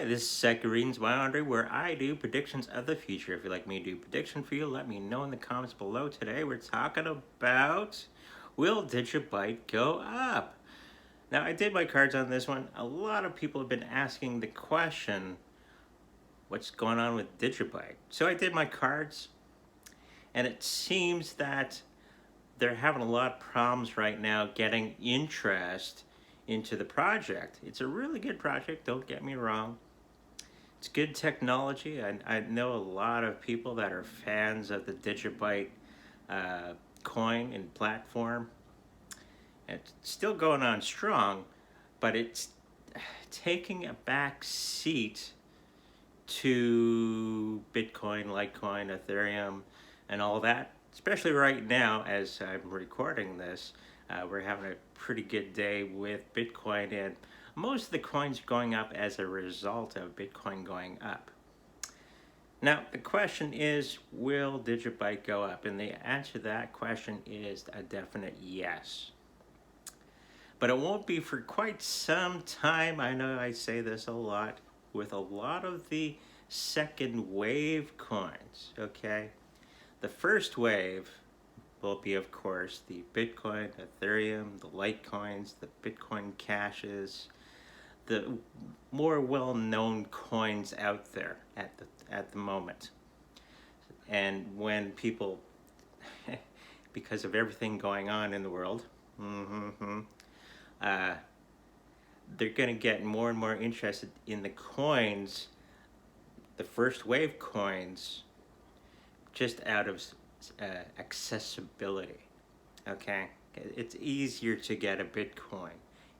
Hi, this is Securine's Boundary, where I do predictions of the future. If you'd like me to do prediction for you, let me know in the comments below. Today we're talking about, will Digibyte go up? Now, I did my cards on this one. A lot of people have been asking the question, what's going on with Digibyte? So I did my cards, and it seems that they're having a lot of problems right now getting interest into the project. It's a really good project, don't get me wrong. It's good technology. I know a lot of people that are fans of the Digibyte coin and platform. It's still going on strong, but it's taking a back seat to Bitcoin, Litecoin, Ethereum, and all that. Especially right now, as I'm recording this, we're having a pretty good day with Bitcoin, and most of the coins are going up as a result of Bitcoin going up. Now, the question is, will Digibyte go up? And the answer to that question is a definite yes. But it won't be for quite some time. I know I say this a lot with a lot of the second wave coins, okay? The first wave will be, of course, the Bitcoin, Ethereum, the Litecoins, the Bitcoin Cashes, the more well-known coins out there at the moment. And when people, because of everything going on in the world, they're going to get more and more interested in the coins, the first wave coins, just out of accessibility. Okay, it's easier to get a Bitcoin.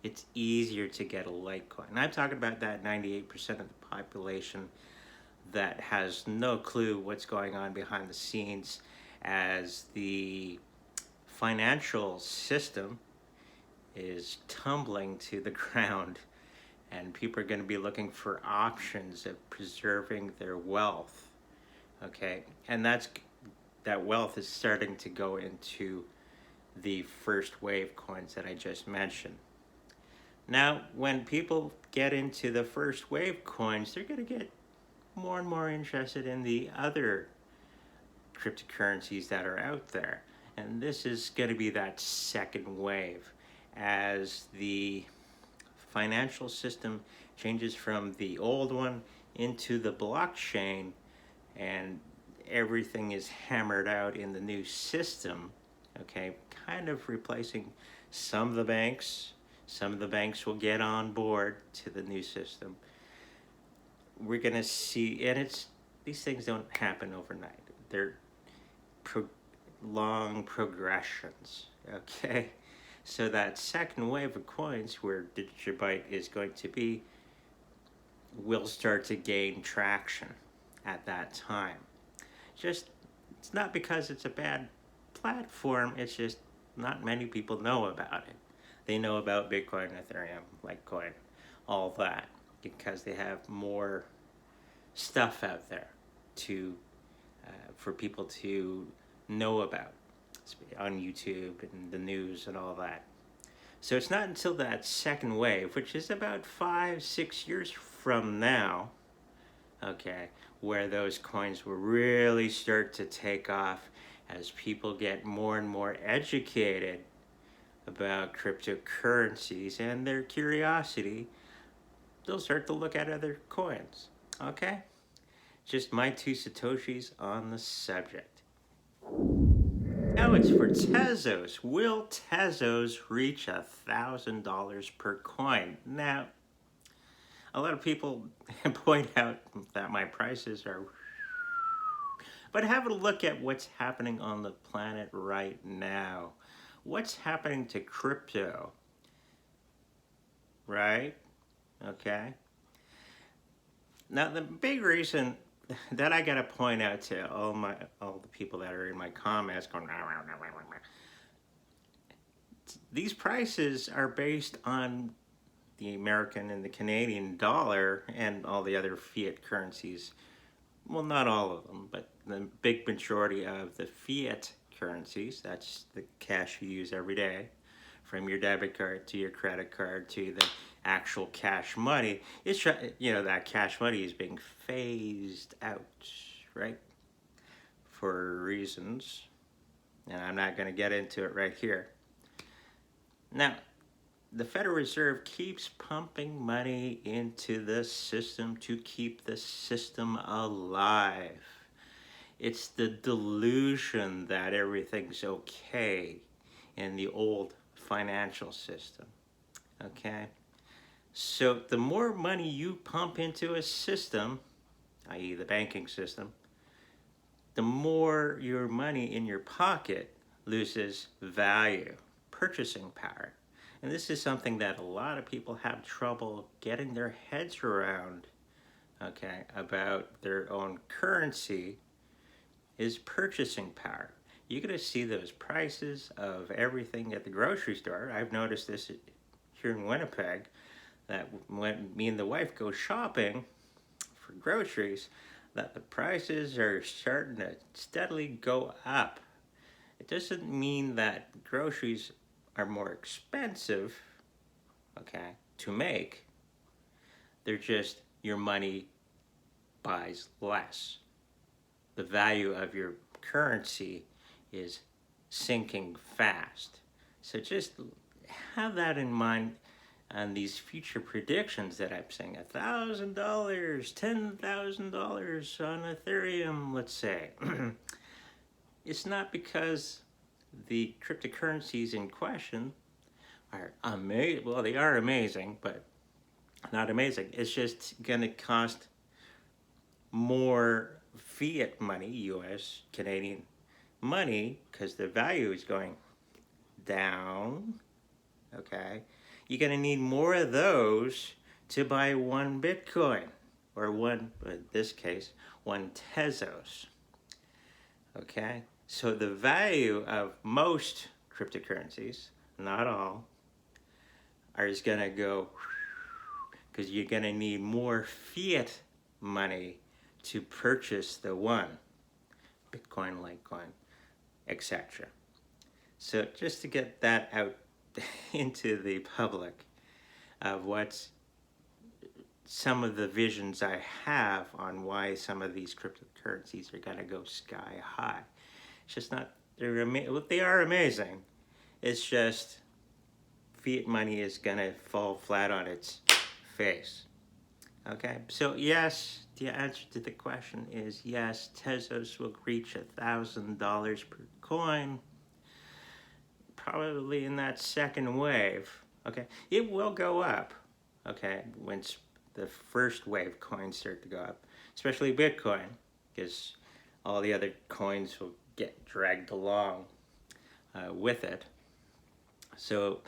It's easier to get a Litecoin. And I'm talking about that 98% of the population that has no clue what's going on behind the scenes, as the financial system is tumbling to the ground, and people are going to be looking for options of preserving their wealth. Okay, and that wealth is starting to go into the first wave coins that I just mentioned. Now, when people get into the first wave coins, they're going to get more and more interested in the other cryptocurrencies that are out there. And this is going to be that second wave, as the financial system changes from the old one into the blockchain, and everything is hammered out in the new system, okay, kind of replacing some of the banks. Some of the banks will get on board to the new system. We're going to see, and these things don't happen overnight. They're long progressions, okay? So that second wave of coins, where Digibyte is going to be, will start to gain traction at that time. It's not because it's a bad platform, it's just not many people know about it. They know about Bitcoin, Ethereum, Litecoin, all that, because they have more stuff out there for people to know about on YouTube and the news and all that. So it's not until that second wave, which is about 5-6 years from now, okay, where those coins will really start to take off, as people get more and more educated about cryptocurrencies, and their curiosity, they'll start to look at other coins. Okay? Just my 2 Satoshis on the subject. Now it's for tezos. Will tezos reach $1,000 per coin? Now, a lot of people point out that my prices are... But have a look at what's happening on the planet right now. What's happening to crypto? Right? Okay. Now, the big reason that I got to point out to all the people that are in my comments going, these prices are based on the American and the Canadian dollar and all the other fiat currencies. Well, not all of them, but the big majority of the fiat currencies, that's the cash you use every day, from your debit card to your credit card to the actual cash money. It's, you know, that cash money is being phased out, right? For reasons, and I'm not going to get into it right here. Now, the Federal Reserve keeps pumping money into the system to keep the system alive. It's the delusion that everything's okay in the old financial system, okay? So the more money you pump into a system, i.e. the banking system, the more your money in your pocket loses value, purchasing power. And this is something that a lot of people have trouble getting their heads around, okay, about their own currency, is purchasing power. You're going to see those prices of everything at the grocery store. I've noticed this here in Winnipeg, that when me and the wife go shopping for groceries, that the prices are starting to steadily go up. It doesn't mean that groceries are more expensive, okay, to make. They're just, your money buys less. The value of your currency is sinking fast. So just have that in mind on these future predictions that I'm saying. $1,000, $10,000 on Ethereum, let's say. It's not because the cryptocurrencies in question are amazing. Well, they are amazing, but not amazing. It's just going to cost more fiat money, US, Canadian money, because the value is going down, okay? You're going to need more of those to buy one Bitcoin, or one, in this case, one tezos, okay? So the value of most cryptocurrencies, not all, is going to go, because you're going to need more fiat money to purchase the one, Bitcoin, Litecoin, etc. So just to get that out into the public of what's some of the visions I have on why some of these cryptocurrencies are going to go sky high. It's just not, they are amazing. It's just fiat money is going to fall flat on its face. Okay, so yes, the answer to the question is yes, tezos will reach $1,000 per coin, probably in that second wave. Okay, it will go up, okay, once the first wave coins start to go up, especially Bitcoin, because all the other coins will get dragged along with it. So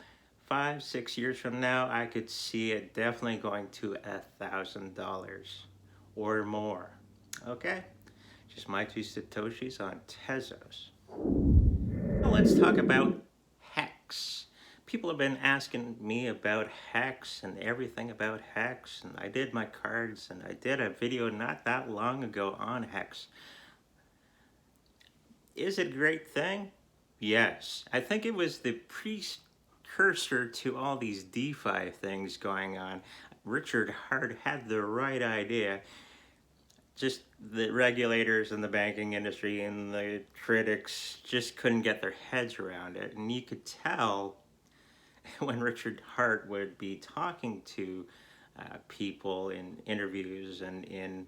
5-6 years from now, I could see it definitely going to $1,000 or more. Okay, just my 2 satoshis on tezos. Now let's talk about hex. People have been asking me about hex and everything about hex, and I did my cards, and I did a video not that long ago on hex. Is it a great thing? Yes. I think it was the precursor to all these DeFi things going on. Richard Hart had the right idea. Just the regulators and the banking industry and the critics just couldn't get their heads around it. And you could tell when Richard Hart would be talking to people in interviews and in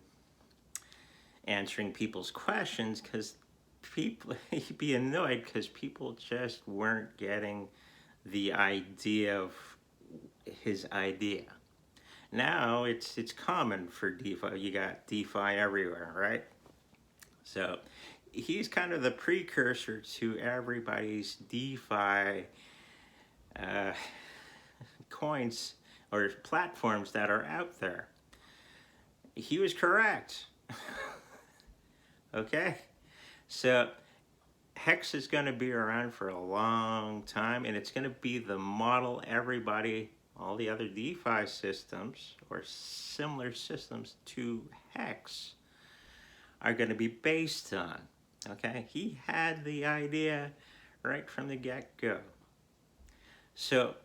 answering people's questions, because people, he'd be annoyed because people just weren't getting the idea of his idea. Now it's common for DeFi. You got DeFi everywhere, right? So he's kind of the precursor to everybody's DeFi coins or platforms that are out there. He was correct. Okay? So Hex is going to be around for a long time, and it's going to be the model everybody, all the other DeFi systems or similar systems to Hex are going to be based on. Okay? He had the idea right from the get-go. So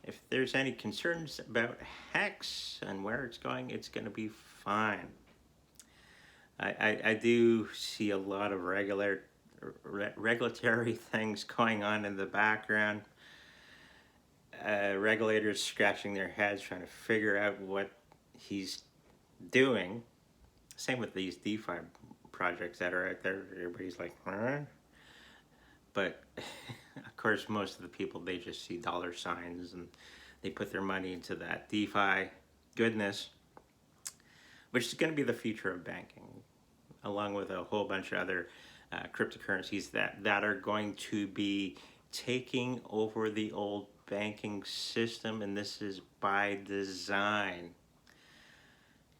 if there's any concerns about Hex and where it's going to be fine. I do see a lot of regulatory things going on in the background. Regulators scratching their heads trying to figure out what he's doing. Same with these DeFi projects that are out there. Everybody's like, huh? But of course, most of the people, they just see dollar signs and they put their money into that DeFi goodness, which is going to be the future of banking, along with a whole bunch of other cryptocurrencies that are going to be taking over the old banking system, and this is by design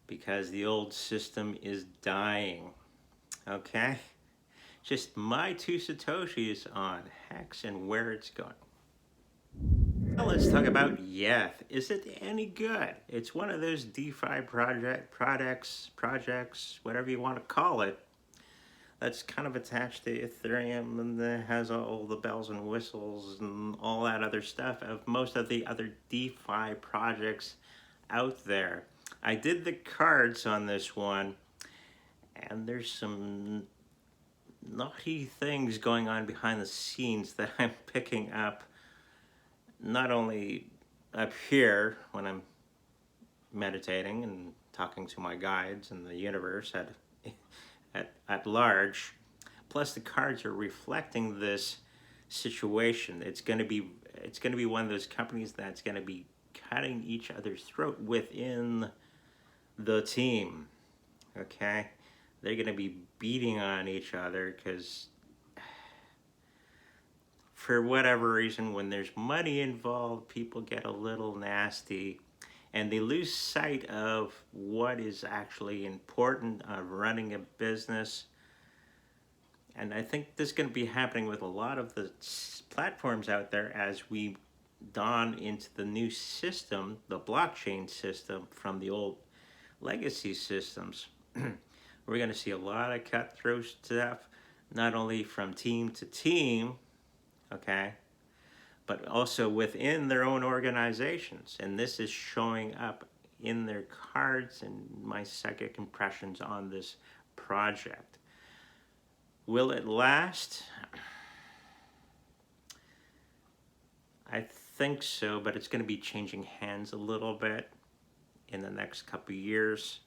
because the old system is dying. Okay? Just my 2 Satoshis on Hex and where it's going. Now let's talk about yeth. Is it any good? It's one of those DeFi projects, whatever you want to call it, that's kind of attached to Ethereum and that has all the bells and whistles and all that other stuff of most of the other DeFi projects out there. I did the cards on this one, and there's some naughty things going on behind the scenes that I'm picking up, not only up here when I'm meditating and talking to my guides and the universe at large, plus the cards are reflecting this situation. It's going to be one of those companies that's going to be cutting each other's throat within the team. Okay, they're going to be beating on each other because for whatever reason, when there's money involved, people get a little nasty and they lose sight of what is actually important of running a business. And I think this is going to be happening with a lot of the platforms out there as we dawn into the new system, the blockchain system from the old legacy systems. We're going to see a lot of cutthroat stuff, not only from team to team, okay, but also within their own organizations. And this is showing up in their cards and my psychic impressions on this project. Will it last? I think so, but it's going to be changing hands a little bit in the next couple of years.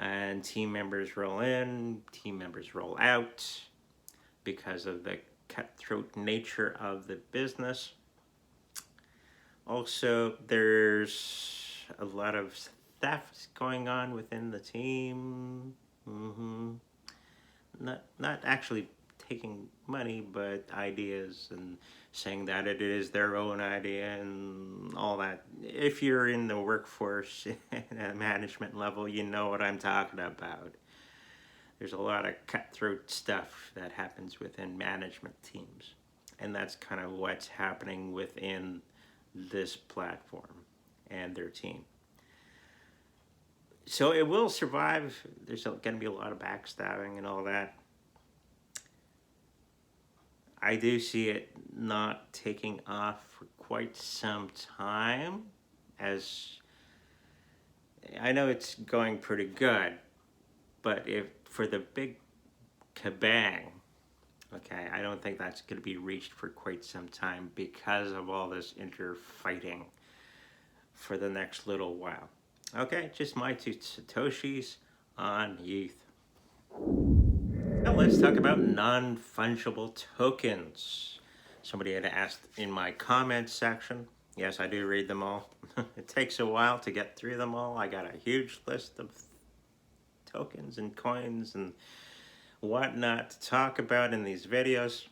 And team members roll in, team members roll out because of the cutthroat nature of the business. Also, there's a lot of theft going on within the team. Not actually taking money, but ideas and saying that it is their own idea and all that. If you're in the workforce at a management level, you know what I'm talking about. There's a lot of cutthroat stuff that happens within management teams. And that's kind of what's happening within this platform and their team. So it will survive. There's going to be a lot of backstabbing and all that. I do see it not taking off for quite some time, as I know it's going pretty good, but if for the big kabang, okay, I don't think that's going to be reached for quite some time because of all this interfighting for the next little while. Okay, just my 2 Satoshis on yeth. Now let's talk about non-fungible tokens. Somebody had asked in my comments section. Yes, I do read them all. It takes a while to get through them all. I got a huge list of tokens and coins and whatnot to talk about in these videos.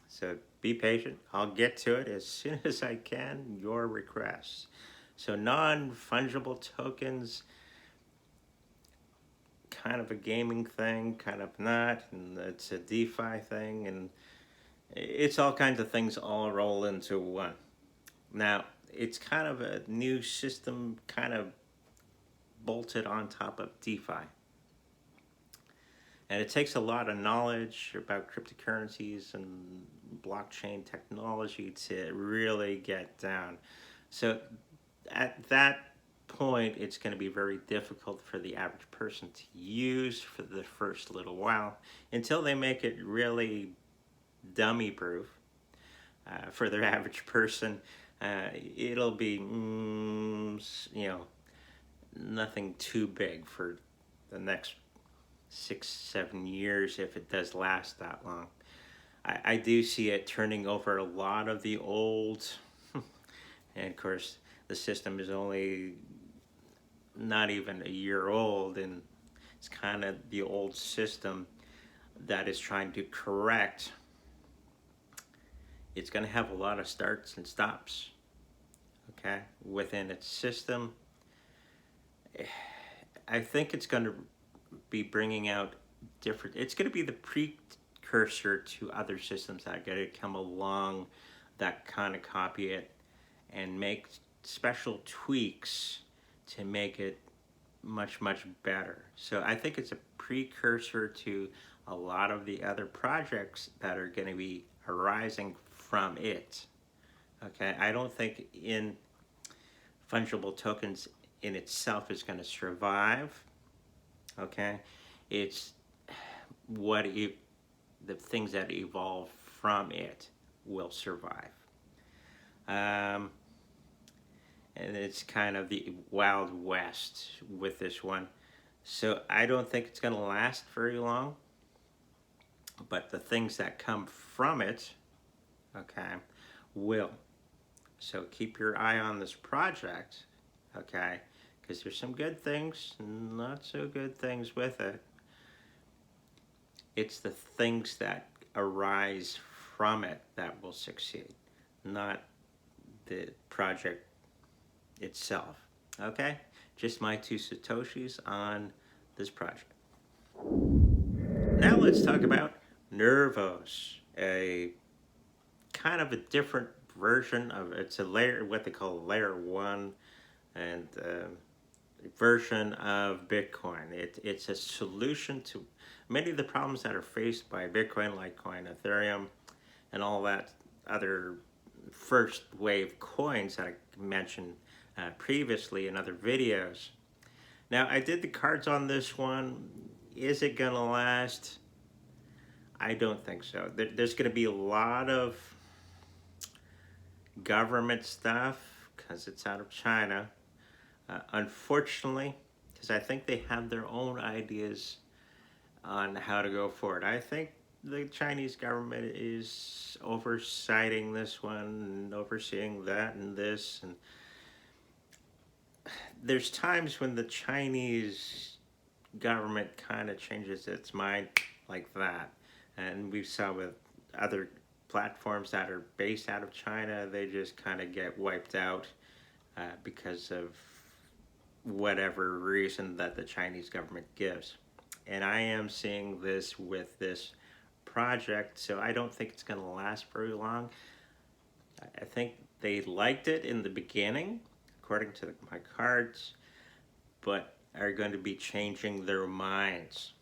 So be patient. I'll get to it as soon as I can, your requests. So non-fungible tokens, kind of a gaming thing, kind of not, and it's a DeFi thing, and it's all kinds of things all roll into one. Now, it's kind of a new system, kind of bolted on top of DeFi. And it takes a lot of knowledge about cryptocurrencies and blockchain technology to really get down. So at that point, it's going to be very difficult for the average person to use for the first little while until they make it really dummy proof. For the average person, it'll be, nothing too big for the next 6, 7 years if it does last that long. I do see it turning over a lot of the old, and of course, the system is only not even a year old, and it's kind of the old system that is trying to correct. It's going to have a lot of starts and stops, okay, within its system. I think it's going to be bringing out different, it's going to be the precursor to other systems that are going to come along that kind of copy it and make special tweaks to make it much, much better. So I think it's a precursor to a lot of the other projects that are going to be arising from it. Okay, I don't think in fungible tokens in itself is going to survive. Okay, it's what the things that evolve from it will survive. And it's kind of the Wild West with this one. So I don't think it's going to last very long. But the things that come from it, okay, will. So keep your eye on this project, okay, because there's some good things, not so good things with it. It's the things that arise from it that will succeed, not the project itself. Okay, just my 2 satoshis on this project. Now let's talk about Nevos, a kind of a different version of, it's a layer, what they call layer 1, and version of Bitcoin. It's a solution to many of the problems that are faced by Bitcoin, Litecoin, Ethereum, and all that other first wave coins that I mentioned previously in other videos. Now, I did the cards on this one. Is it going to last? I don't think so. There's going to be a lot of government stuff because it's out of China. Unfortunately, because I think they have their own ideas on how to go forward. I think the Chinese government is oversighting this one and overseeing that and this. And there's times when the Chinese government kind of changes its mind like that. And we saw with other platforms that are based out of China, they just kind of get wiped out because of whatever reason that the Chinese government gives. And I am seeing this with this project, so I don't think it's going to last very long. I think they liked it in the beginning, according to my cards, but are going to be changing their minds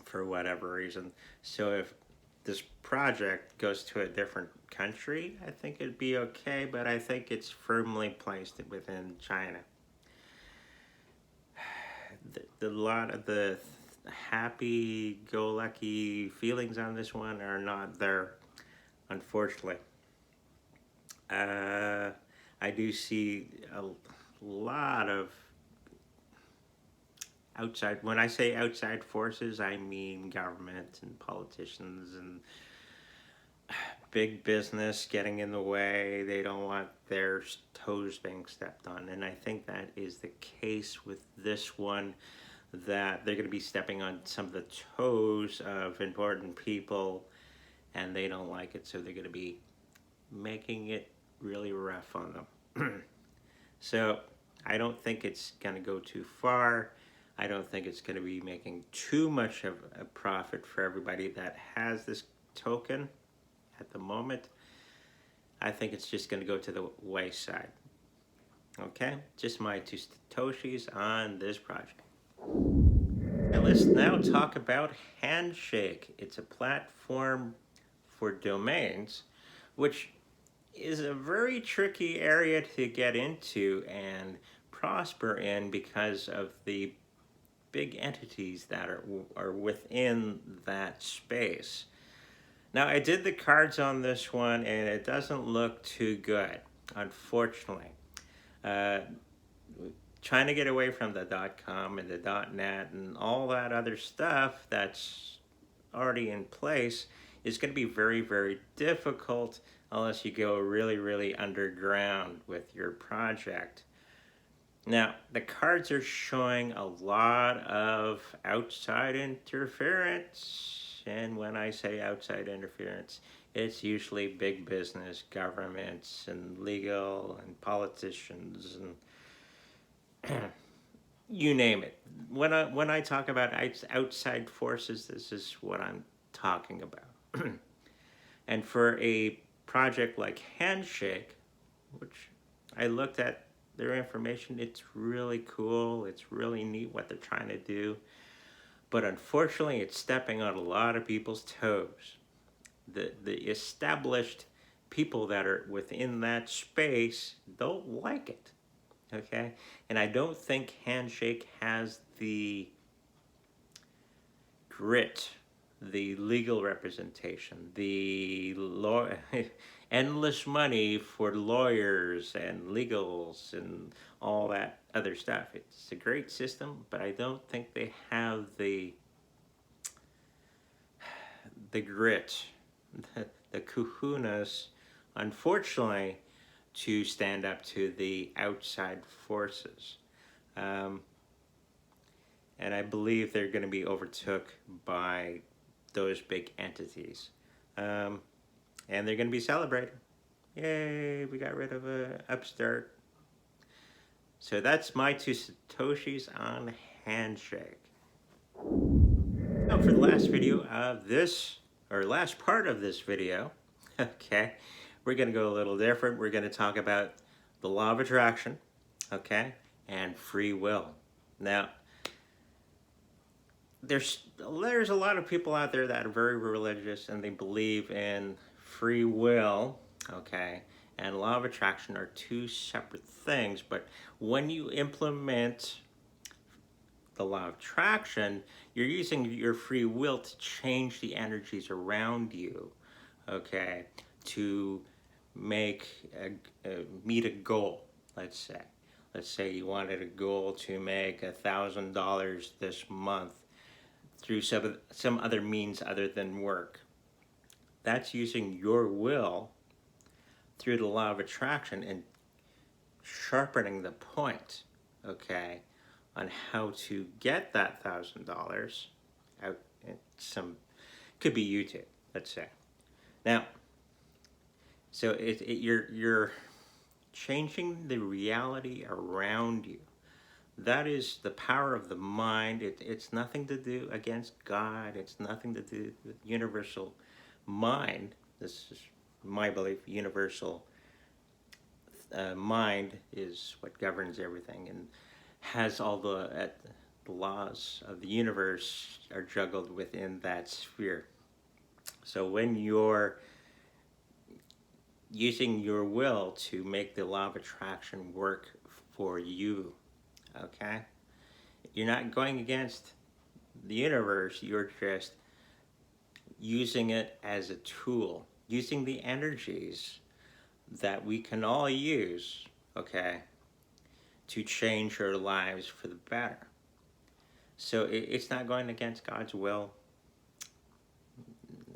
for whatever reason. So if this project goes to a different country, I think it'd be okay, but I think it's firmly placed within China. A lot of the happy-go-lucky feelings on this one are not there, unfortunately. I do see a lot of outside, when I say outside forces, I mean government and politicians and big business getting in the way. They don't want their toes being stepped on. And I think that is the case with this one, that they're going to be stepping on some of the toes of important people and they don't like it. So they're going to be making it really rough on them. So I don't think it's going to go too far. I don't think it's going to be making too much of a profit for everybody that has this token at the moment. I think it's just going to go to the wayside. Okay, just my 2 satoshis on this project. And let's now talk about Handshake. It's a platform for domains, which is a very tricky area to get into and prosper in because of the big entities that are within that space. Now, I did the cards on this one, and it doesn't look too good, unfortunately. Uh, Trying to get away from the .com and the .net and all that other stuff that's already in place is going to be very, very difficult unless you go really, really underground with your project. Now, the cards are showing a lot of outside interference. And when I say outside interference, it's usually big business, governments, and legal, and politicians, and you name it. When I talk about outside forces, this is what I'm talking about. And for a project like Handshake, which I looked at their information, it's really cool. It's really neat what they're trying to do. But unfortunately, it's stepping on a lot of people's toes. The established people that are within that space don't like it. Okay? And I don't think Handshake has the grit, the legal representation, the endless money for lawyers and legals and all that other stuff. It's a great system, but I don't think they have the grit, the kahunas, unfortunately, to stand up to the outside forces. And I believe they're going to be overtook by those big entities. And they're going to be celebrated. Yay, we got rid of an upstart. So that's my 2 Satoshis on Handshake. Now for the last video of this, or last part of this video, okay, we're going to go a little different. We're going to talk about the law of attraction, okay, and free will. Now, there's a lot of people out there that are very religious and they believe in free will, okay, and law of attraction are 2 separate things. But when you implement the law of attraction, you're using your free will to change the energies around you, okay, to make meet a goal. Let's say you wanted a goal to make $1,000 this month through some other means other than work. That's using your will through the law of attraction and sharpening the point, okay, on how to get that $1,000 out. Could be YouTube, let's say. Now, so you're changing the reality around you. That is the power of the mind. It's nothing to do against God. It's nothing to do with universal mind. This is my belief. Universal mind is what governs everything and has all the laws of the universe are juggled within that sphere. So when you're using your will to make the law of attraction work for you, okay? You're not going against the universe, you're just using it as a tool, using the energies that we can all use, okay, to change our lives for the better. So it's not going against God's will.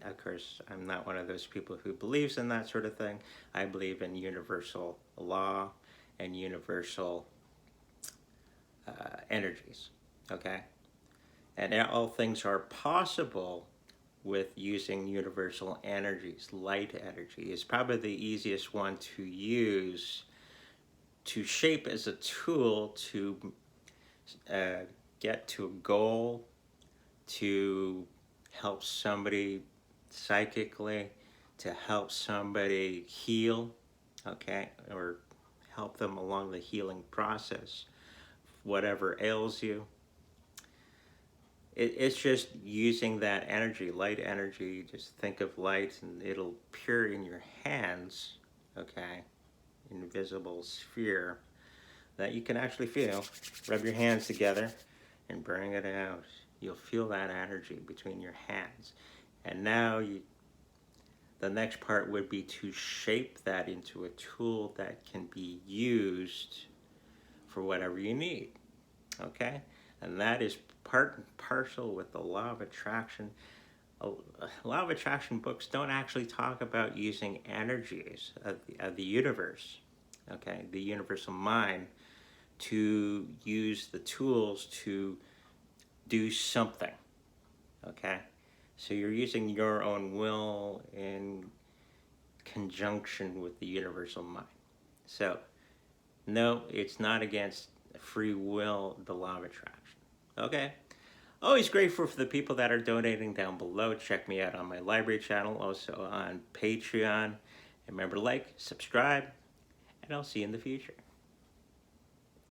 Of course, I'm not one of those people who believes in that sort of thing. I believe in universal law and universal energies, okay? And all things are possible with using universal energies. Light energy is probably the easiest one to use to shape as a tool to get to a goal, to help somebody psychically, to help somebody heal, okay, or help them along the healing process, whatever ails you. It's just using that energy, light energy. Just think of light and it'll appear in your hands, okay, invisible sphere that you can actually feel. Rub your hands together and bring it out. You'll feel that energy between your hands. And now the next part would be to shape that into a tool that can be used for whatever you need, okay? And that is part and parcel with the law of attraction. Law of attraction books don't actually talk about using energies of the universe, okay, the universal mind, to use the tools to do something, okay? So you're using your own will in conjunction with the universal mind. So, no, it's not against free will, the law of attraction. Okay? Always grateful for the people that are donating down below. Check me out on my library channel, also on Patreon. And remember to like, subscribe, and I'll see you in the future.